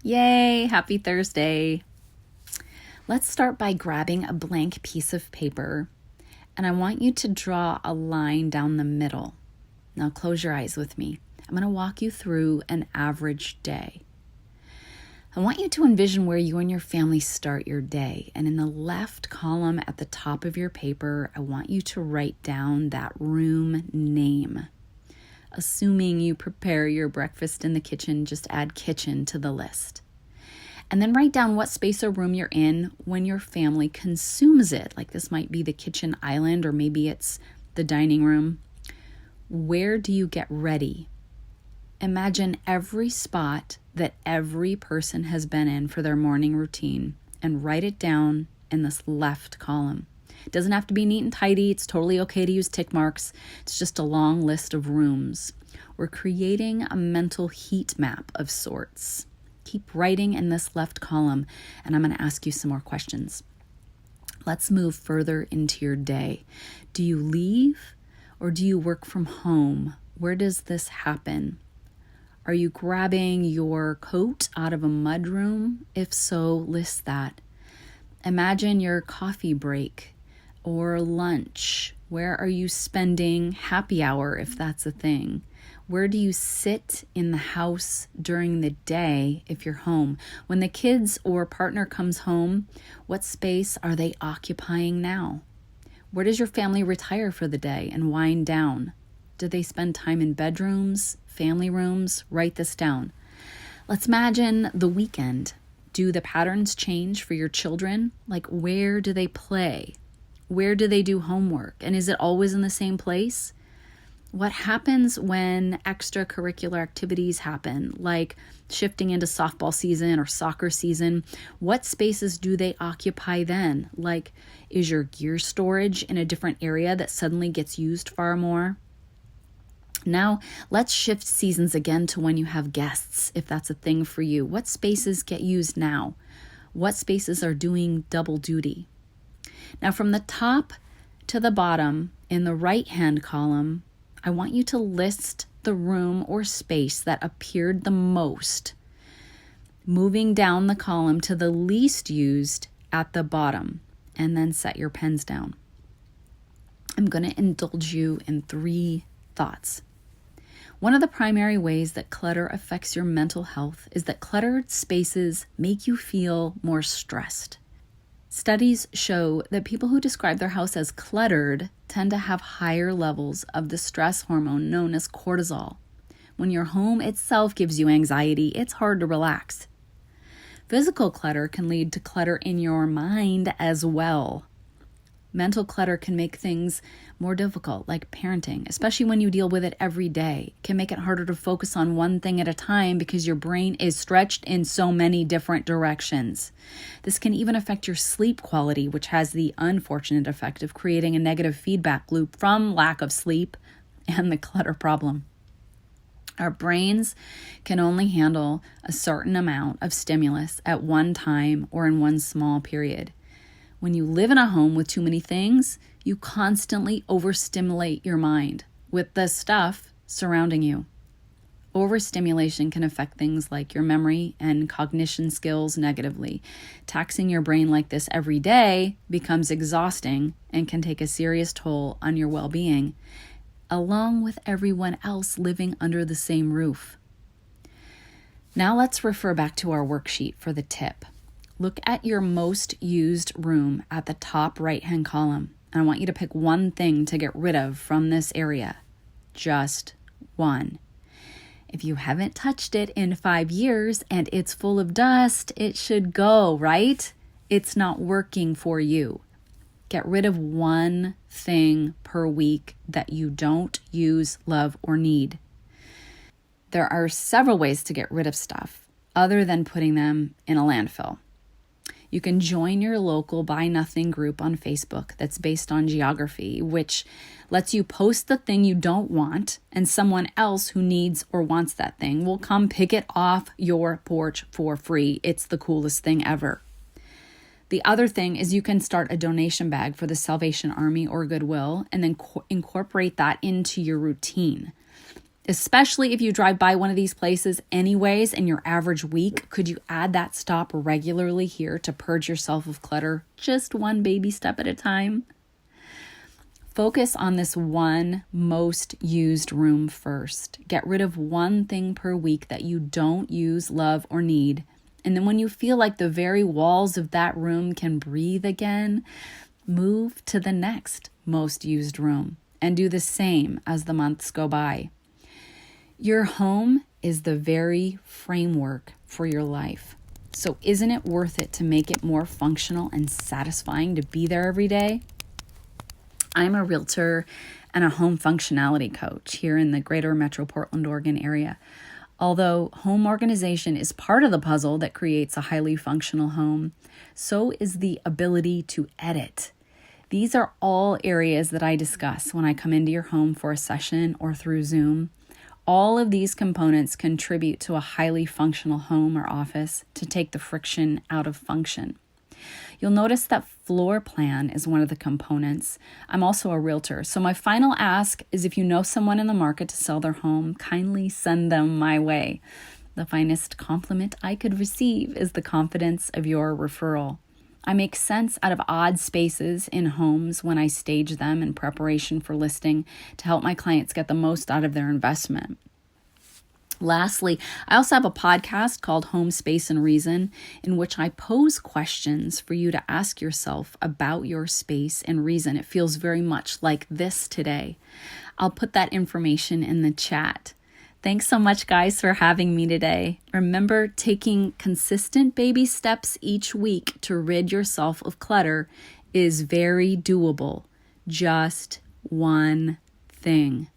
Yay, happy Thursday. Let's start by grabbing a blank piece of paper, and I want you to draw a line down the middle. Now close your eyes with me. I'm going to walk you through an average day. I want you to envision where you and your family start your day, and in the left column at the top of your paper, I want you to write down that room name. Assuming you prepare your breakfast in the kitchen, just add kitchen to the list. And then write down what space or room you're in when your family consumes it. Like this might be the kitchen island, or maybe it's the dining room. Where do you get ready? Imagine every spot that every person has been in for their morning routine and write it down in this left column. It doesn't have to be neat and tidy. It's totally okay to use tick marks. It's just a long list of rooms. We're creating a mental heat map of sorts. Keep writing in this left column, and I'm going to ask you some more questions. Let's move further into your day. Do you leave or do you work from home? Where does this happen? Are you grabbing your coat out of a mudroom? If so, list that. Imagine your coffee break or lunch. Where are you spending happy hour, if that's a thing? Where do you sit in the house during the day if you're home? When the kids or partner comes home, what space are they occupying now? Where does your family retire for the day and wind down? Do they spend time in bedrooms, family rooms? Write this down. Let's imagine the weekend. Do the patterns change for your children? Like, where do they play? Where do they do homework? And is it always in the same place? What happens when extracurricular activities happen, like shifting into softball season or soccer season? What spaces do they occupy then? Like, is your gear storage in a different area that suddenly gets used far more? Now, let's shift seasons again to when you have guests, if that's a thing for you. What spaces get used now? What spaces are doing double duty? Now, from the top to the bottom in the right-hand column, I want you to list the room or space that appeared the most, moving down the column to the least used at the bottom, and then set your pens down. I'm going to indulge you in 3 thoughts. One of the primary ways that clutter affects your mental health is that cluttered spaces make you feel more stressed. Studies show that people who describe their house as cluttered tend to have higher levels of the stress hormone known as cortisol. When your home itself gives you anxiety, it's hard to relax. Physical clutter can lead to clutter in your mind as well. Mental clutter can make things more difficult, like parenting, especially when you deal with it every day. It can make it harder to focus on one thing at a time because your brain is stretched in so many different directions. This can even affect your sleep quality, which has the unfortunate effect of creating a negative feedback loop from lack of sleep and the clutter problem. Our brains can only handle a certain amount of stimulus at one time or in one small period. When you live in a home with too many things, you constantly overstimulate your mind with the stuff surrounding you. Overstimulation can affect things like your memory and cognition skills negatively. Taxing your brain like this every day becomes exhausting and can take a serious toll on your well-being, along with everyone else living under the same roof. Now let's refer back to our worksheet for the tip. Look at your most used room at the top right-hand column. And I want you to pick one thing to get rid of from this area. Just one. If you haven't touched it in 5 years and it's full of dust, it should go, right? It's not working for you. Get rid of one thing per week that you don't use, love, or need. There are several ways to get rid of stuff other than putting them in a landfill. You can join your local Buy Nothing group on Facebook that's based on geography, which lets you post the thing you don't want, and someone else who needs or wants that thing will come pick it off your porch for free. It's the coolest thing ever. The other thing is you can start a donation bag for the Salvation Army or Goodwill and then incorporate that into your routine. Especially if you drive by one of these places anyways in your average week, could you add that stop regularly here to purge yourself of clutter, just one baby step at a time? Focus on this one most used room first. Get rid of one thing per week that you don't use, love, or need. And then when you feel like the very walls of that room can breathe again, move to the next most used room and do the same as the months go by. Your home is the very framework for your life. So isn't it worth it to make it more functional and satisfying to be there every day? I'm a realtor and a home functionality coach here in the greater Metro Portland, Oregon area. Although home organization is part of the puzzle that creates a highly functional home, so is the ability to edit. These are all areas that I discuss when I come into your home for a session or through Zoom. All of these components contribute to a highly functional home or office to take the friction out of function. You'll notice that floor plan is one of the components. I'm also a realtor, so my final ask is if you know someone in the market to sell their home, kindly send them my way. The finest compliment I could receive is the confidence of your referral. I make sense out of odd spaces in homes when I stage them in preparation for listing to help my clients get the most out of their investment. Lastly, I also have a podcast called Home Space and Reason, in which I pose questions for you to ask yourself about your space and reason. It feels very much like this today. I'll put that information in the chat. Thanks so much, guys, for having me today. Remember, taking consistent baby steps each week to rid yourself of clutter is very doable. Just one thing.